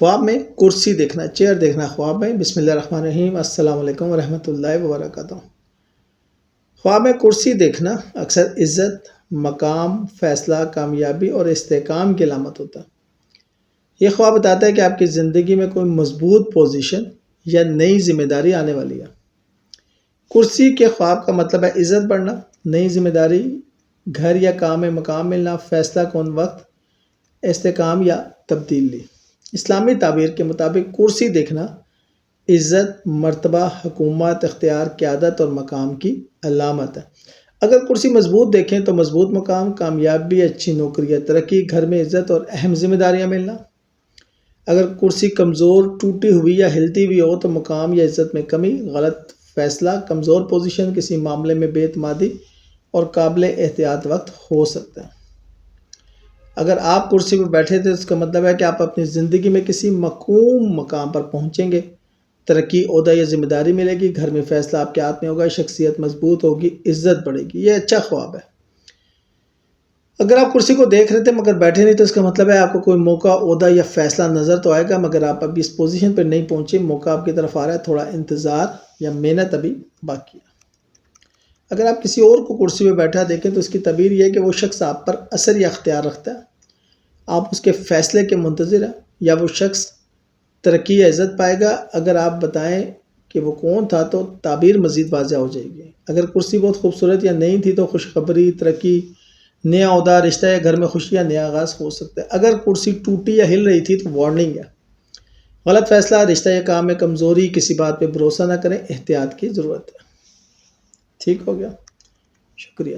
خواب میں کرسی دیکھنا، چیئر دیکھنا خواب میں۔ بسم اللہ الرحمن الرحیم، السلام علیکم ورحمۃ اللہ وبرکاتہ۔ خواب میں کرسی دیکھنا اکثر عزت، مقام، فیصلہ، کامیابی اور استحکام کی علامت ہوتا ہے۔ یہ خواب بتاتا ہے کہ آپ کی زندگی میں کوئی مضبوط پوزیشن یا نئی ذمہ داری آنے والی ہے۔ کرسی کے خواب کا مطلب ہے عزت بڑھنا، نئی ذمہ داری، گھر یا کام میں مقام ملنا، فیصلہ کن وقت، استحکام یا تبدیلی۔ اسلامی تعبیر کے مطابق کرسی دیکھنا عزت، مرتبہ، حکومت، اختیار، قیادت اور مقام کی علامت ہے۔ اگر کرسی مضبوط دیکھیں تو مضبوط مقام، کامیابی، اچھی نوکری یا ترقی، گھر میں عزت اور اہم ذمہ داریاں ملنا۔ اگر کرسی کمزور، ٹوٹی ہوئی یا ہلتی ہوئی ہو تو مقام یا عزت میں کمی، غلط فیصلہ، کمزور پوزیشن، کسی معاملے میں بے اعتمادی اور قابل احتیاط وقت ہو سکتا ہے۔ اگر آپ کرسی پر بیٹھے تھے تو اس کا مطلب ہے کہ آپ اپنی زندگی میں کسی مقوم مقام پر پہنچیں گے، ترقی، عہدہ یا ذمہ داری ملے گی، گھر میں فیصلہ آپ کے ہاتھ میں ہوگا، شخصیت مضبوط ہوگی، عزت بڑھے گی۔ یہ اچھا خواب ہے۔ اگر آپ کرسی کو دیکھ رہے تھے مگر بیٹھے نہیں تو اس کا مطلب ہے آپ کو کوئی موقع، عہدہ یا فیصلہ نظر تو آئے گا مگر آپ ابھی اس پوزیشن پر نہیں پہنچے، موقع آپ کی طرف آ رہا ہے، تھوڑا انتظار یا محنت ابھی باقی ہے۔ اگر آپ کسی اور کو کرسی پہ بیٹھا دیکھیں تو اس کی تعبیر یہ ہے کہ وہ شخص آپ پر اثر یا اختیار رکھتا ہے، آپ اس کے فیصلے کے منتظر ہیں، یا وہ شخص ترقی یا عزت پائے گا۔ اگر آپ بتائیں کہ وہ کون تھا تو تعبیر مزید واضح ہو جائے گی۔ اگر کرسی بہت خوبصورت یا نئی تھی تو خوشخبری، ترقی، نیا عہدہ، رشتہ یا گھر میں خوشی یا نیا آغاز ہو سکتا ہے۔ اگر کرسی ٹوٹی یا ہل رہی تھی تو وارننگ ہے، غلط فیصلہ، رشتہ یا کام میں کمزوری، کسی بات پہ بھروسہ نہ کریں، احتیاط کی ضرورت ہے۔ ٹھیک ہو گیا، شکریہ۔